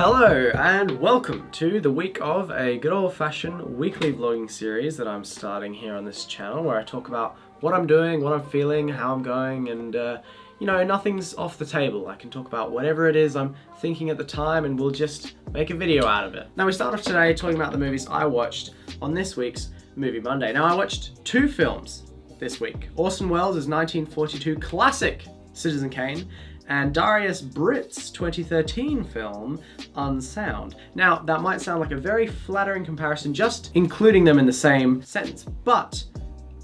Hello and welcome to the week of a good old-fashioned weekly vlogging series that I'm starting here on this channel, where I talk about what I'm doing, what I'm feeling, how I'm going, and you know, nothing's off the table. I can talk about whatever it is I'm thinking at the time and we'll just make a video out of it. Now we start off today talking about the movies I watched on this week's Movie Monday. Now I watched two films this week. Orson Welles' 1942 classic Citizen Kane and Danielisweird's 2013 film, Unsound. Now, that might sound like a very flattering comparison, just including them in the same sentence, but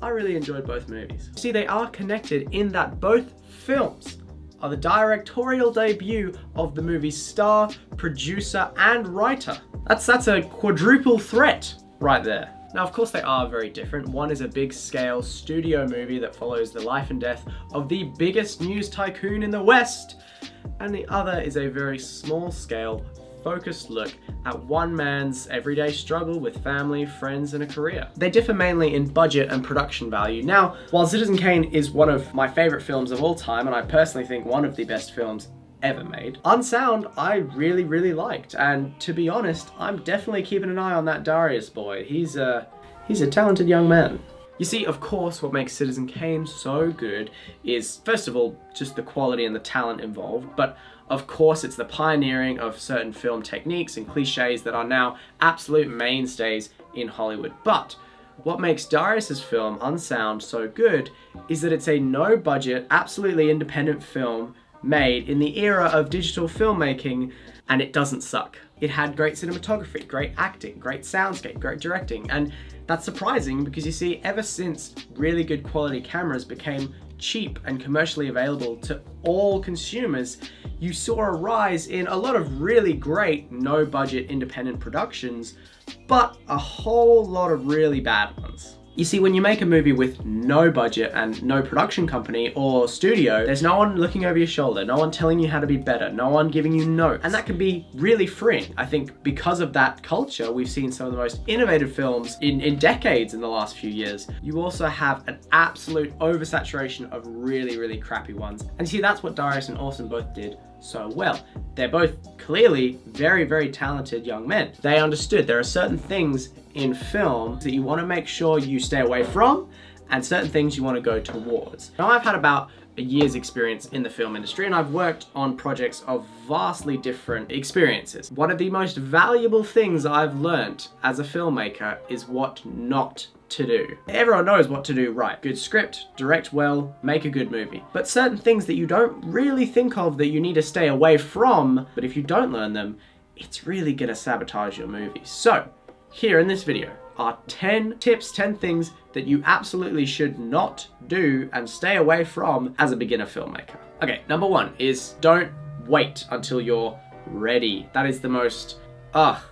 I really enjoyed both movies. See, they are connected in that both films are the directorial debut of the movie's star, producer, and writer. That's a quadruple threat right there. Now, of course, they are very different. One is a big-scale studio movie that follows the life and death of the biggest news tycoon in the West, and the other is a very small-scale, focused look at one man's everyday struggle with family, friends, and a career. They differ mainly in budget and production value. Now, while Citizen Kane is one of my favorite films of all time, and I personally think one of the best films ever made, Unsound I really liked, and to be honest, I'm definitely keeping an eye on that Darius boy. He's a talented young man. You see, of course, what makes Citizen Kane so good is, first of all, just the quality and the talent involved, but of course it's the pioneering of certain film techniques and cliches that are now absolute mainstays in Hollywood. But what makes Darius's film, Unsound, so good is that it's a no-budget, absolutely independent film made in the era of digital filmmaking, and it doesn't suck. It had great cinematography, great acting, great soundscape, great directing, and that's surprising because you see, ever since really good quality cameras became cheap and commercially available to all consumers, you saw a rise in a lot of really great no-budget independent productions, but a whole lot of really bad ones. You see, when you make a movie with no budget and no production company or studio, there's no one looking over your shoulder, no one telling you how to be better, no one giving you notes, and that can be really freeing. I think because of that culture, we've seen some of the most innovative films in decades in the last few years. You also have an absolute oversaturation of really crappy ones. And see, that's what Darius and Orson both did so well. They're both clearly very talented young men. They understood there are certain things in film that you want to make sure you stay away from and certain things you want to go towards. Now, I've had about a year's experience in the film industry and I've worked on projects of vastly different experiences. One of the most valuable things I've learnt as a filmmaker is what not to do. Everyone knows what to do right. Good script, direct well, make a good movie. But certain things that you don't really think of that you need to stay away from, but if you don't learn them, it's really gonna sabotage your movie. So, here in this video are 10 tips, 10 things that you absolutely should not do and stay away from as a beginner filmmaker. Okay, number one is don't wait until you're ready. That is the most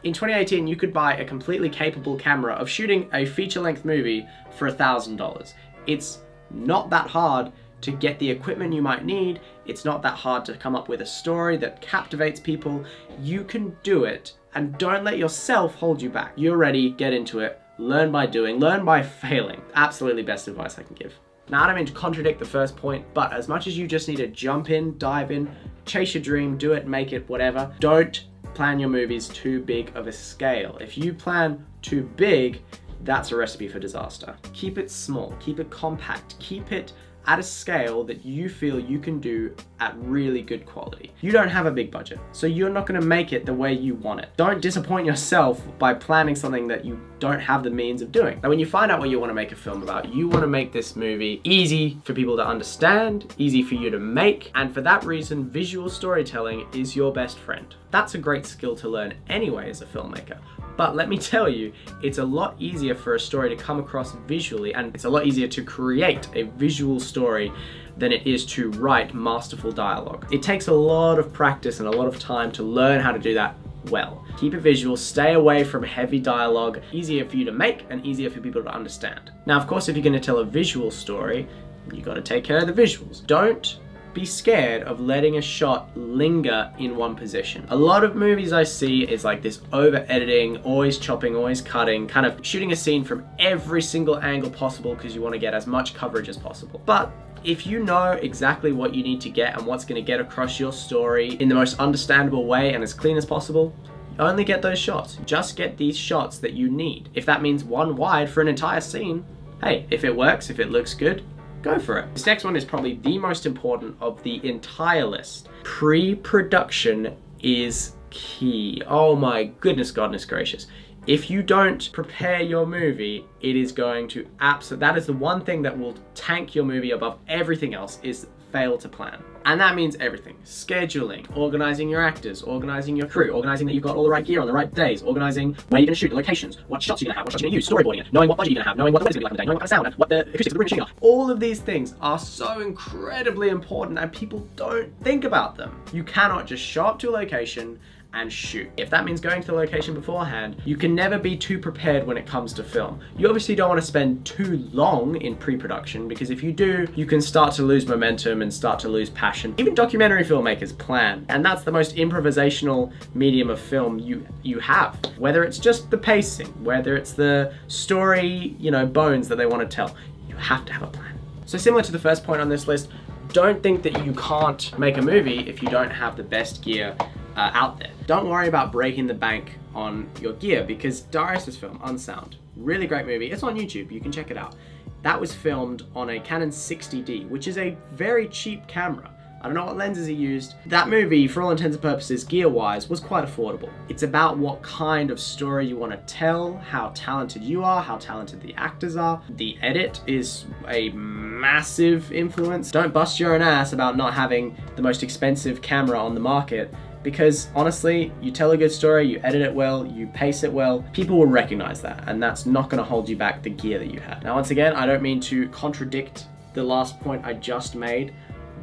in 2018, you could buy a completely capable camera of shooting a feature-length movie for $1,000. It's not that hard to get the equipment you might need. It's not that hard to come up with a story that captivates people. You can do it, and don't let yourself hold you back. You're ready, get into it, learn by doing, learn by failing. Absolutely best advice I can give. Now, I don't mean to contradict the first point, but as much as you just need to jump in, dive in, chase your dream, do it, make it, whatever, don't plan your movies too big of a scale. If you plan too big, that's a recipe for disaster. Keep it small, keep it compact, keep it at a scale that you feel you can do at really good quality. You don't have a big budget, so you're not gonna make it the way you want it. Don't disappoint yourself by planning something that you don't have the means of doing. Now, when you find out what you wanna make a film about, you wanna make this movie easy for people to understand, easy for you to make, and for that reason, visual storytelling is your best friend. That's a great skill to learn anyway as a filmmaker. But let me tell you, it's a lot easier for a story to come across visually, and it's a lot easier to create a visual story than it is to write masterful dialogue. It takes a lot of practice and a lot of time to learn how to do that well. Keep it visual, stay away from heavy dialogue, easier for you to make and easier for people to understand. Now, of course, if you're gonna tell a visual story, you gotta take care of the visuals. Don't be scared of letting a shot linger in one position. A lot of movies I see is like this over editing, always chopping, always cutting, kind of shooting a scene from every single angle possible because you want to get as much coverage as possible. But If you know exactly what you need to get and what's going to get across your story in the most understandable way and as clean as possible, only get those shots. Just get these shots that you need. If that means one wide for an entire scene, hey, if it works, if it looks good, go for it. This next one is probably the most important of the entire list. Pre-production is key. Oh my goodness gracious. If you don't prepare your movie, it is going to that is the one thing that will tank your movie above everything else, is fail to plan. And that means everything. Scheduling, organizing your actors, organizing your crew, organizing that you've got all the right gear on the right days, organizing where you're gonna shoot, the locations, what shots you're gonna have, what shots you're gonna use, storyboarding it, knowing what budget you're gonna have, knowing what the weather's gonna be like on the day, knowing what kind of sound, what the acoustics of the room shooting are. All of these things are so incredibly important and people don't think about them. You cannot just show up to a location and shoot. If that means going to the location beforehand, you can never be too prepared when it comes to film. You obviously don't want to spend too long in pre-production, because if you do, you can start to lose momentum and start to lose passion. Even documentary filmmakers plan, and that's the most improvisational medium of film you have. Whether it's just the pacing, whether it's the story, you know, bones that they want to tell, you have to have a plan. So similar to the first point on this list, don't think that you can't make a movie if you don't have the best gear out there. Don't worry about breaking the bank on your gear, because Darius's film, Unsound, really great movie. It's on YouTube, you can check it out. That was filmed on a Canon 60D, which is a very cheap camera. I don't know what lenses he used. That movie, for all intents and purposes, gear-wise, was quite affordable. It's about what kind of story you want to tell, how talented you are, how talented the actors are. The edit is a massive influence. Don't bust your own ass about not having the most expensive camera on the market, because honestly, you tell a good story, you edit it well, you pace it well, people will recognize that, and that's not going to hold you back the gear that you have. Now, once again, I don't mean to contradict the last point I just made,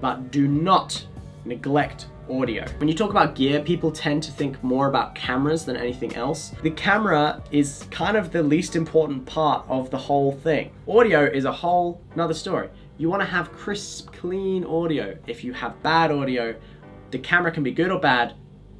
but do not neglect audio. When you talk about gear, people tend to think more about cameras than anything else. The camera is kind of the least important part of the whole thing. Audio is a whole nother story. You want to have crisp, clean audio. If you have bad audio, the camera can be good or bad,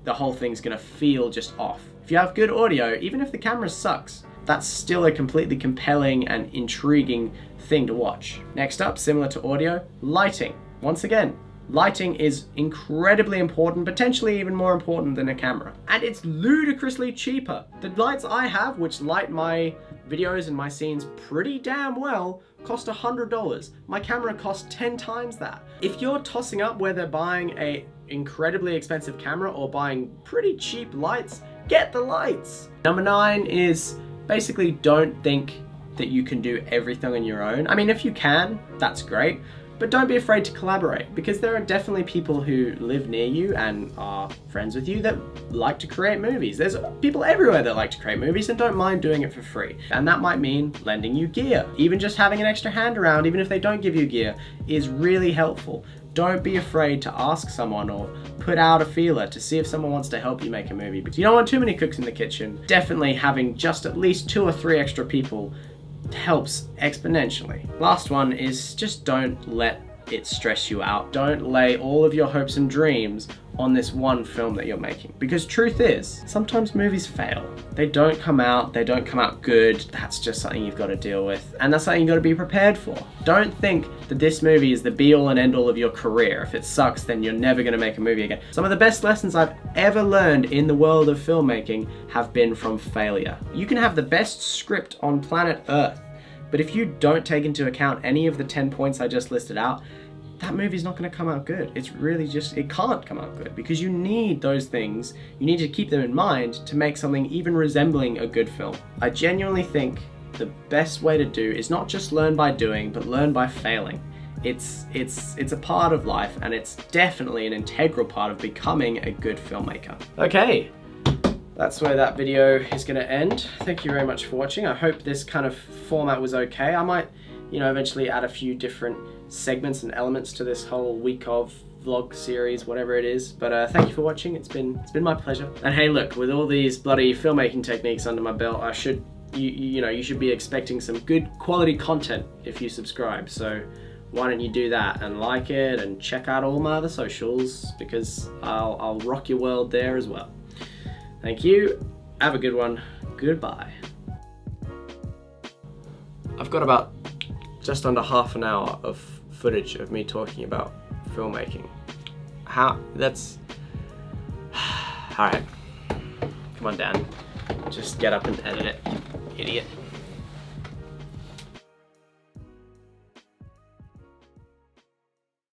the whole thing's gonna feel just off. If you have good audio, even if the camera sucks, that's still a completely compelling and intriguing thing to watch. Next up, similar to audio, lighting. Once again, lighting is incredibly important, potentially even more important than a camera. And it's ludicrously cheaper. The lights I have, which light my videos and my scenes pretty damn well, cost $100. My camera costs 10 times that. If you're tossing up whether buying a incredibly expensive camera or buying pretty cheap lights, get the lights. Number 9 is basically don't think that you can do everything on your own. I mean, if you can, that's great. But don't be afraid to collaborate, because there are definitely people who live near you and are friends with you that like to create movies. There's people everywhere that like to create movies and don't mind doing it for free. And that might mean lending you gear. Even just having an extra hand around, even if they don't give you gear, is really helpful. Don't be afraid to ask someone or put out a feeler to see if someone wants to help you make a movie. But you don't want too many cooks in the kitchen. Definitely having just at least 2 or 3 extra people helps exponentially. Last one is just don't let it stress you out. Don't lay all of your hopes and dreams on this one film that you're making, because truth is, sometimes movies fail. They don't come out good. That's just something you've got to deal with, and that's something you've got to be prepared for. Don't think that this movie is the be-all and end-all of your career. If it sucks, then you're never going to make a movie again. Some of the best lessons I've ever learned in the world of filmmaking have been from failure. You can have the best script on planet Earth, but if you don't take into account any of the 10 points I just listed out, that movie's not going to come out good. It's really just, it can't come out good, because you need those things, you need to keep them in mind to make something even resembling a good film. I genuinely think the best way to do is not just learn by doing, but learn by failing. It's a part of life, and it's definitely an integral part of becoming a good filmmaker. Okay, that's where that video is going to end. Thank you very much for watching. I hope this kind of format was okay. I might, you know, eventually add a few different segments and elements to this whole week of vlog series, whatever it is. But thank you for watching. It's been my pleasure. And hey, look, with all these bloody filmmaking techniques under my belt, I should, you should be expecting some good quality content if you subscribe. So why don't you do that and like it and check out all my other socials, because I'll rock your world there as well. Thank you. Have a good one. Goodbye. I've got about just under half an hour of footage of me talking about filmmaking. How, that's... Alright. Come on, Dan. Just get up and edit it, you idiot.